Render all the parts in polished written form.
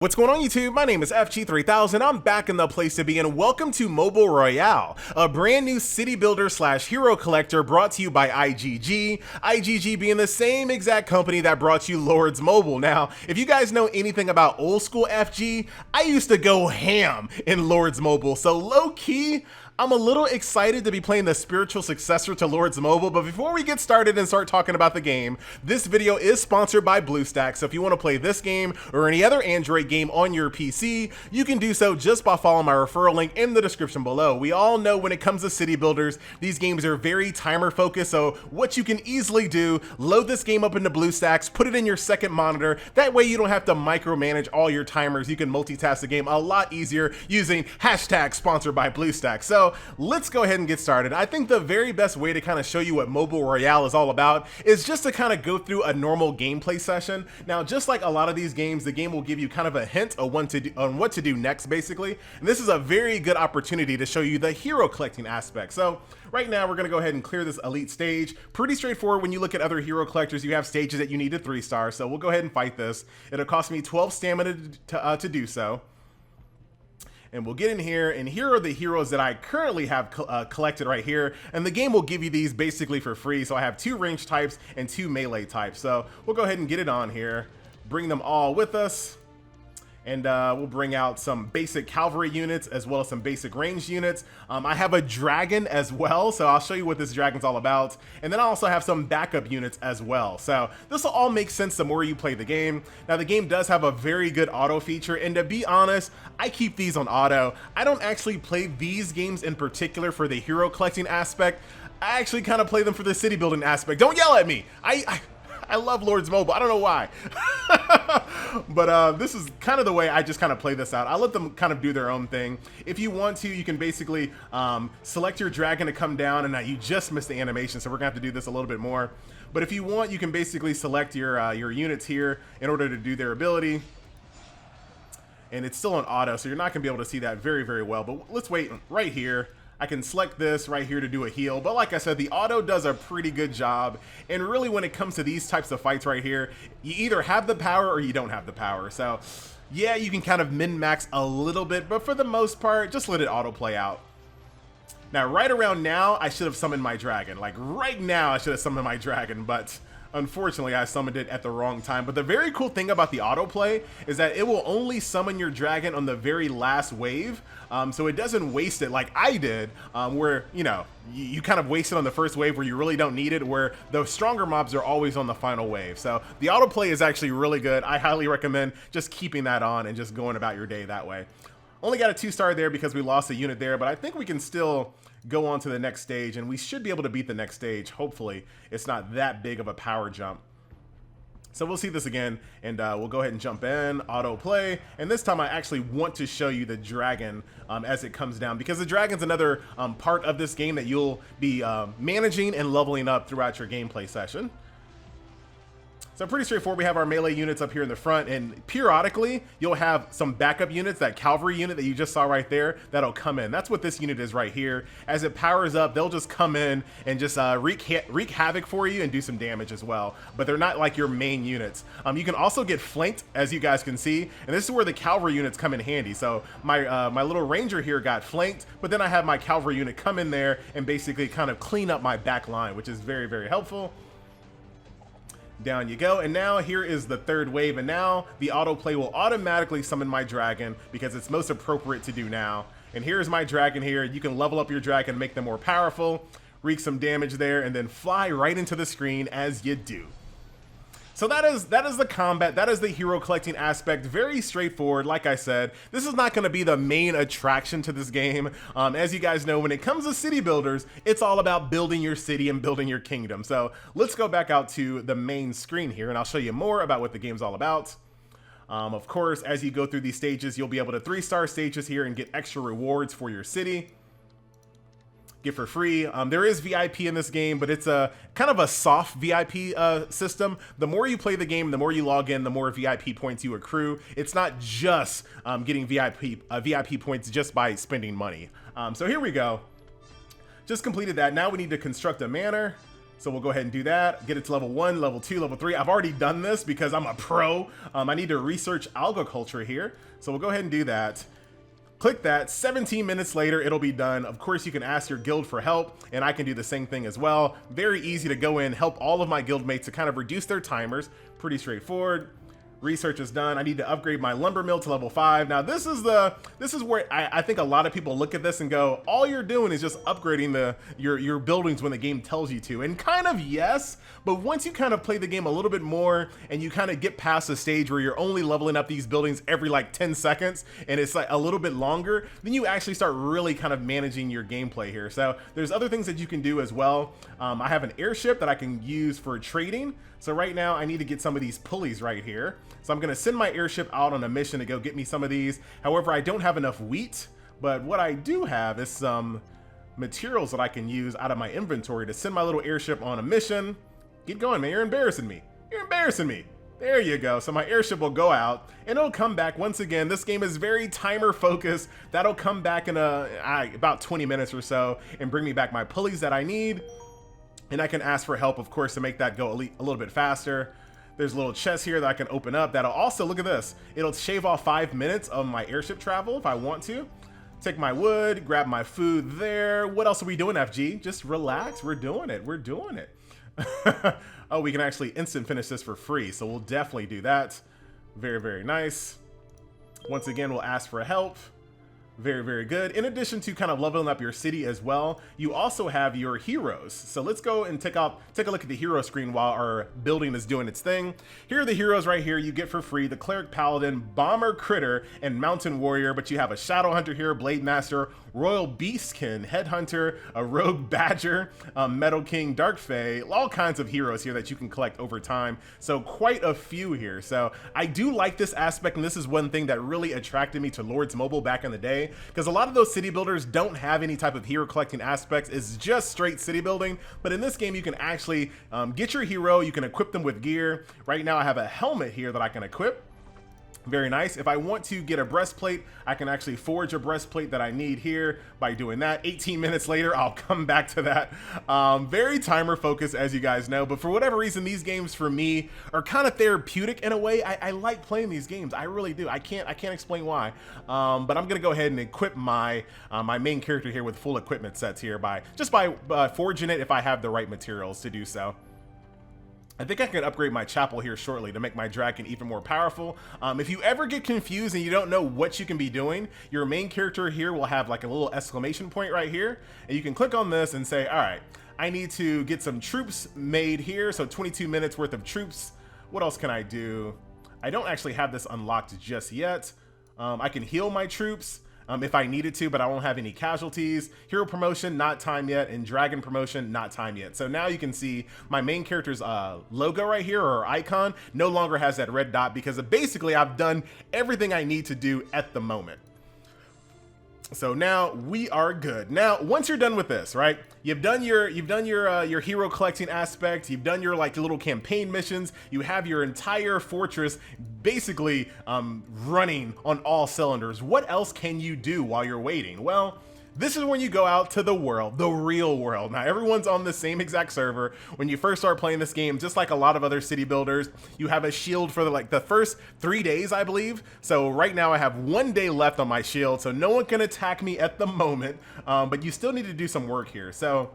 What's going on YouTube? My name is FG3000. I'm back in the place to be and welcome to Mobile Royale, a brand new city builder slash hero collector brought to you by IGG. IGG being the same exact company that brought you Lords Mobile. Now, if you guys know anything about old school FG, I used to go ham in Lords Mobile. So low key, I'm a little excited to be playing the spiritual successor to Lords Mobile, but before we get started and start talking about the game, this video is sponsored by BlueStacks. So if you want to play this game or any other Android game on your PC, you can do so just by following my referral link in the description below. We all know when it comes to city builders, these games are very timer focused, so what you can easily do, load this game up into BlueStacks, put it in your second monitor, that way you don't have to micromanage all your timers. You can multitask the game a lot easier using hashtag sponsored by BlueStacks. So let's go ahead and get started. I think the very best way to kind of show you what Mobile Royale is all about is just to kind of go through a normal gameplay session. Now, just like a lot of these games, the game will give you kind of a hint of what to do next, basically. And this is a very good opportunity to show you the hero collecting aspect. So right now, we're going to go ahead and clear this elite stage. Pretty straightforward. When you look at other hero collectors, you have stages that you need to 3-star. So we'll go ahead and fight this. It'll cost me 12 stamina to do so. And we'll get in here, and here are the heroes that I currently have collected right here, and the game will give you these basically for free. So I have 2 range types and 2 melee types. So we'll go ahead and get it on here, bring them all with us, and we'll bring out some basic cavalry units as well as some basic ranged units. I have a dragon as well, so I'll show you what this dragon's all about. And then I also have some backup units as well. So this will all make sense the more you play the game. Now the game does have a very good auto feature, and to be honest, I keep these on auto. I don't actually play these games in particular for the hero collecting aspect. I actually kind of play them for the city building aspect. Don't yell at me. I love Lords Mobile. I don't know why. But this is kind of the way I just kind of play this out. I let them kind of do their own thing. If you want to, you can basically select your dragon to come down, and you just missed the animation, so we're gonna have to do this a little bit more. But if you want, you can basically select your units here in order to do their ability. And it's still on auto, so you're not gonna be able to see that very, very well. But let's wait right here. I can select this right here to do a heal, but like I said, the auto does a pretty good job. And really, when it comes to these types of fights right here, you either have the power or you don't have the power. So yeah, you can kind of min-max a little bit, but for the most part, just let it auto play out. Now, right around now, I should have summoned my dragon. Like right now, I should have summoned my dragon, but unfortunately, I summoned it at the wrong time. But the very cool thing about the autoplay is that it will only summon your dragon on the very last wave. So it doesn't waste it like I did, where, you know, you kind of waste it on the first wave where you really don't need it, where the stronger mobs are always on the final wave. So the autoplay is actually really good. I highly recommend just keeping that on and just going about your day that way. Only got a 2-star there because we lost a unit there, but I think we can still go on to the next stage, and we should be able to beat the next stage. Hopefully it's not that big of a power jump. So we'll see this again, and we'll go ahead and jump in, auto play, and this time I actually want to show you the dragon as it comes down, because the dragon's another part of this game that you'll be managing and leveling up throughout your gameplay session. So pretty straightforward. We have our melee units up here in the front, and periodically you'll have some backup units, that cavalry unit that you just saw right there, that'll come in. That's what this unit is right here. As it powers up, they'll just come in and just wreak havoc for you and do some damage as well. But they're not like your main units. You can also get flanked, as you guys can see, and this is where the cavalry units come in handy. So my little ranger here got flanked, but then I have my cavalry unit come in there and basically kind of clean up my back line, which is very, very helpful. Down you go, and now here is the third wave, and now the autoplay will automatically summon my dragon because it's most appropriate to do now. And here's my dragon here. You can level up your dragon, make them more powerful, wreak some damage there, and then fly right into the screen as you do. So that is the combat, that is the hero collecting aspect. Very straightforward. Like I said, this is not going to be the main attraction to this game. As you guys know, when it comes to city builders, it's all about building your city and building your kingdom. So let's go back out to the main screen here, and I'll show you more about what the game's all about. Of course, as you go through these stages, you'll be able to 3-star stages here and get extra rewards for your city. Get for free. There is VIP in this game, but it's a kind of a soft VIP system. The more you play the game, the more you log in, the more VIP points you accrue. It's not just getting VIP points just by spending money. So here we go. Just completed that. Now we need to construct a manor. So we'll go ahead and do that. Get it to level 1, level 2, level 3. I've already done this because I'm a pro. I need to research algaculture here. So we'll go ahead and do that. Click that. 17 minutes later, it'll be done. Of course, you can ask your guild for help, and I can do the same thing as well. Very easy to go in, help all of my guild mates to kind of reduce their timers. Pretty straightforward. Research is done. I need to upgrade my lumber mill to level 5. Now this is where I think a lot of people look at this and go, all you're doing is just upgrading your buildings when the game tells you to. And kind of yes, but once you kind of play the game a little bit more and you kind of get past the stage where you're only leveling up these buildings every like 10 seconds and it's like a little bit longer, then you actually start really kind of managing your gameplay here. So there's other things that you can do as well. I have an airship that I can use for trading. So right now I need to get some of these pulleys right here. So I'm gonna send my airship out on a mission to go get me some of these. However, I don't have enough wheat, but what I do have is some materials that I can use out of my inventory to send my little airship on a mission. Get going, man, you're embarrassing me. You're embarrassing me. There you go. So my airship will go out and it'll come back once again. This game is very timer focused. That'll come back in about 20 minutes or so and bring me back my pulleys that I need. And I can ask for help, of course, to make that go a little bit faster. There's a little chest here that I can open up. That'll also, look at this. It'll shave off 5 minutes of my airship travel if I want to. Take my wood, grab my food there. What else are we doing, FG? Just relax. We're doing it. We're doing it. Oh, we can actually instant finish this for free. So we'll definitely do that. Very, very nice. Once again, we'll ask for help. Very, very good. In addition to kind of leveling up your city as well, you also have your heroes. So let's go and take a look at the hero screen while our building is doing its thing. Here are the heroes right here you get for free: the Cleric Paladin, Bomber Critter, and Mountain Warrior. But you have a Shadow Hunter here, Blade Master, Royal Beastkin, Headhunter, a Rogue Badger, Metal King, Dark Fae, all kinds of heroes here that you can collect over time. So quite a few here. So I do like this aspect, and this is one thing that really attracted me to Lords Mobile back in the day, because a lot of those city builders don't have any type of hero collecting aspects. It's just straight city building. But in this game, you can actually get your hero. You can equip them with gear. Right now, I have a helmet here that I can equip. Very nice. If I want to get a breastplate, I can actually forge a breastplate that I need here by doing that. 18 minutes later, I'll come back to that. Very timer focused, as you guys know, but for whatever reason, these games for me are kind of therapeutic in a way. I like playing these games. I really do. I can't explain why. But I'm gonna go ahead and equip my my main character here with full equipment sets here by forging it if I have the right materials to do so. I think I can upgrade my chapel here shortly to make my dragon even more powerful. If you ever get confused and you don't know what you can be doing, your main character here will have like a little exclamation point right here. And you can click on this and say, all right, I need to get some troops made here. So 22 minutes worth of troops. What else can I do? I don't actually have this unlocked just yet. I can heal my troops if I needed to, but I won't have any casualties. Hero promotion, not time yet, and dragon promotion, not time yet. So now you can see my main character's logo right here, or icon, no longer has that red dot because basically I've done everything I need to do at the moment. So now we are good. Now, once you're done with this, right? You've done your hero collecting aspect. You've done your little campaign missions. You have your entire fortress basically running on all cylinders. What else can you do while you're waiting? Well, this is when you go out to the world, the real world. Now, everyone's on the same exact server. When you first start playing this game, just like a lot of other city builders, you have a shield for the first 3 days, I believe. So right now I have 1 day left on my shield, so no one can attack me at the moment, but you still need to do some work here. So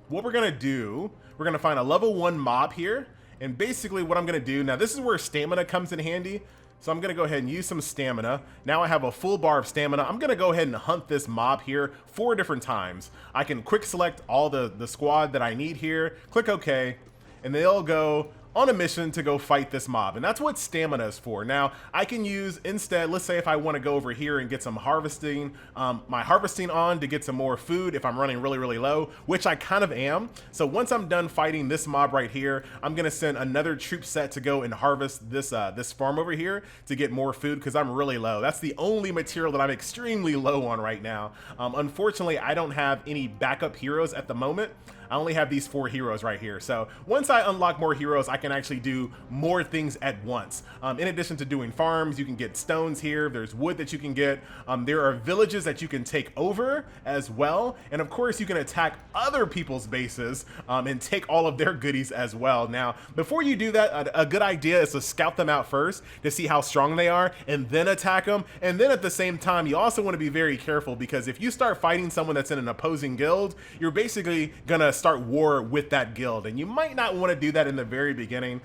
what we're gonna do, we're gonna find a level 1 mob here, and basically what I'm gonna do, now this is where stamina comes in handy. So I'm gonna go ahead and use some stamina. Now I have a full bar of stamina. I'm gonna go ahead and hunt this mob here 4 different times. I can quick select all the squad that I need here, click OK, and they'll go on a mission to go fight this mob. And that's what stamina is for. Now I can use, instead, let's say if I want to go over here and get some harvesting, my harvesting on to get some more food if I'm running really, really low, which I kind of am. So once I'm done fighting this mob right here, I'm gonna send another troop set to go and harvest this this farm over here to get more food because I'm really low. That's the only material that I'm extremely low on right now. Unfortunately, I don't have any backup heroes at the moment. I only have these 4 heroes right here. So once I unlock more heroes, I can actually do more things at once. In addition to doing farms, you can get stones here. There's wood that you can get. There are villages that you can take over as well. And of course, you can attack other people's bases and take all of their goodies as well. Now, before you do that, a good idea is to scout them out first to see how strong they are and then attack them. And then at the same time, you also want to be very careful, because if you start fighting someone that's in an opposing guild, you're basically gonna start war with that guild, and you might not want to do that in the very beginning.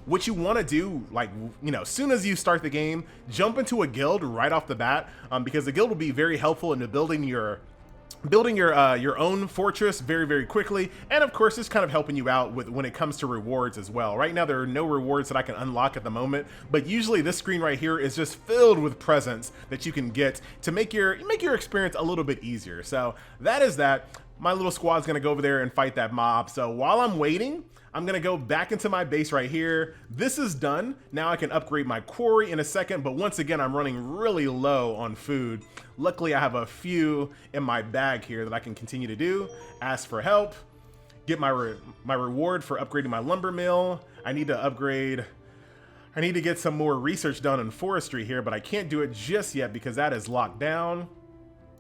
What you want to do, like, you know, as soon as you start the game, jump into a guild right off the bat, because the guild will be very helpful into building your own fortress very quickly, and of course it's kind of helping you out with when it comes to rewards as well. Right now there are no rewards that I can unlock at the moment, but usually this screen right here is just filled with presents that you can get to make your experience a little bit easier. So that is that. My little squad's gonna go over there and fight that mob. So while I'm waiting, I'm gonna go back into my base right here. This is done. Now I can upgrade my quarry in a second, but once again, I'm running really low on food. Luckily, I have a few in my bag here that I can continue to do. Ask for help, get my reward for upgrading my lumber mill. I need to get some more research done in forestry here, but I can't do it just yet because that is locked down.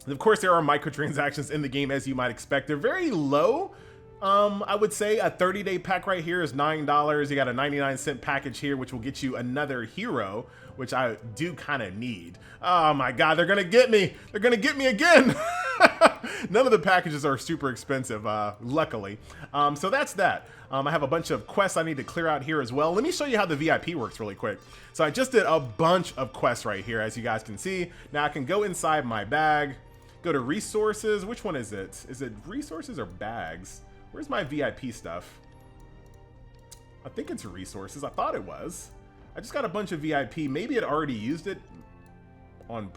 And of course, there are microtransactions in the game, as you might expect. They're very low. I would say a 30-day pack right here is $9. You got a 99-cent package here, which will get you another hero, which I do kind of need. Oh my God, they're gonna get me. They're gonna get me again. None of the packages are super expensive, luckily. So that's that. I have a bunch of quests I need to clear out here as well. Let me show you how the VIP works really quick. So I just did a bunch of quests right here, as you guys can see. Now I can go inside my bag, go to resources. Which one is it? Is it resources or bags? Where's my VIP stuff? I think it's resources. I thought it was. I just got a bunch of VIP. Maybe it already used it on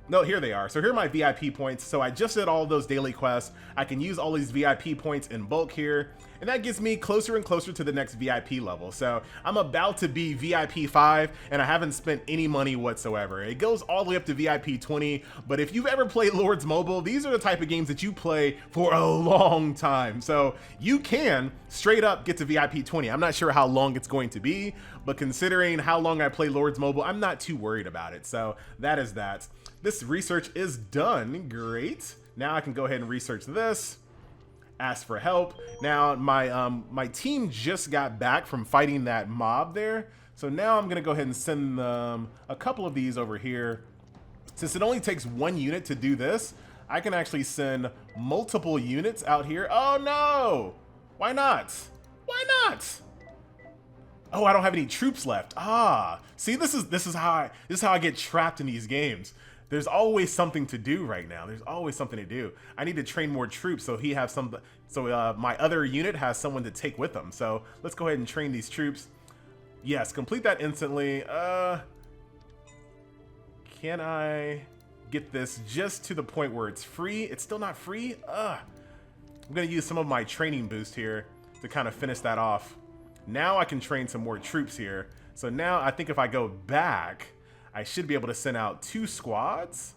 No, here they are. So here are my VIP points. So I just did all those daily quests. I can use all these VIP points in bulk here, and that gets me closer and closer to the next VIP level. So I'm about to be VIP 5, and I haven't spent any money whatsoever. It goes all the way up to VIP 20, but if you've ever played Lords Mobile, these are the type of games that you play for a long time. So you can straight up get to VIP 20. I'm not sure how long it's going to be, but considering how long I play Lords Mobile, I'm not too worried about it. So that is that. This research is done. Great. Now I can go ahead and research this. Ask for help. Now my team just got back from fighting that mob there. So now I'm gonna go ahead and send them a couple of these over here. Since it only takes 1 unit to do this, I can actually send multiple units out here. Oh no! Why not? Why not? Oh, I don't have any troops left. Ah, see, this is how I get trapped in these games. There's always something to do right now. There's always something to do. I need to train more troops so my other unit has someone to take with them. So let's go ahead and train these troops. Yes, complete that instantly. Can I get this just to the point where it's free? It's still not free? I'm gonna use some of my training boost here to kind of finish that off. Now I can train some more troops here. So now I think if I go back, I should be able to send out 2 squads.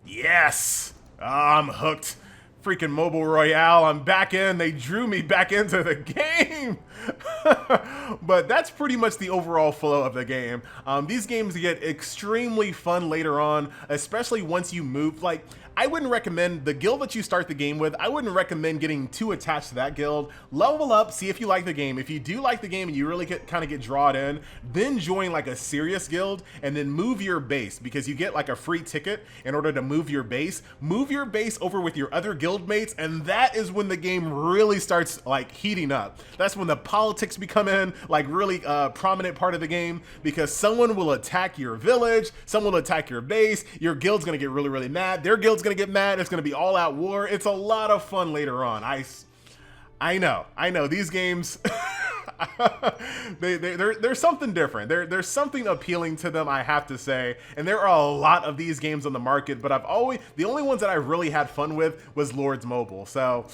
Yes! Oh, I'm hooked. Freaking Mobile Royale, I'm back in. They drew me back into the game. But that's pretty much the overall flow of the game. These games get extremely fun later on, especially once you move. Like, I wouldn't recommend the guild that you start the game with. I wouldn't recommend getting too attached to that guild. Level up, see if you like the game. If you do like the game and you really kind of get drawn in, then join like a serious guild and then move your base, because you get like a free ticket in order to move your base. Move your base over with your other guild mates, and that is when the game really starts like heating up. That's when the politics become in like really prominent part of the game, because someone will attack your village, someone will attack your base, your guild's gonna get really mad, their guild's gonna get mad, it's gonna be all out war. It's a lot of fun later on. I know these games there's something different. There's something appealing to them, I have to say. And there are a lot of these games on the market, but the only ones that I really had fun with was Lords Mobile. So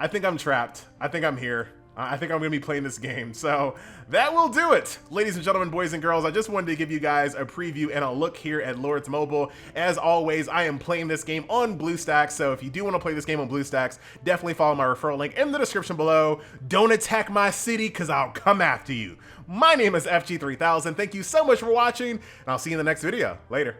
I think I'm trapped. I think I'm here. I think I'm going to be playing this game. So that will do it. Ladies and gentlemen, boys and girls, I just wanted to give you guys a preview and a look here at Lords Mobile. As always, I am playing this game on BlueStacks, so if you do want to play this game on BlueStacks, definitely follow my referral link in the description below. Don't attack my city, because I'll come after you. My name is FG3000. Thank you so much for watching, and I'll see you in the next video. Later.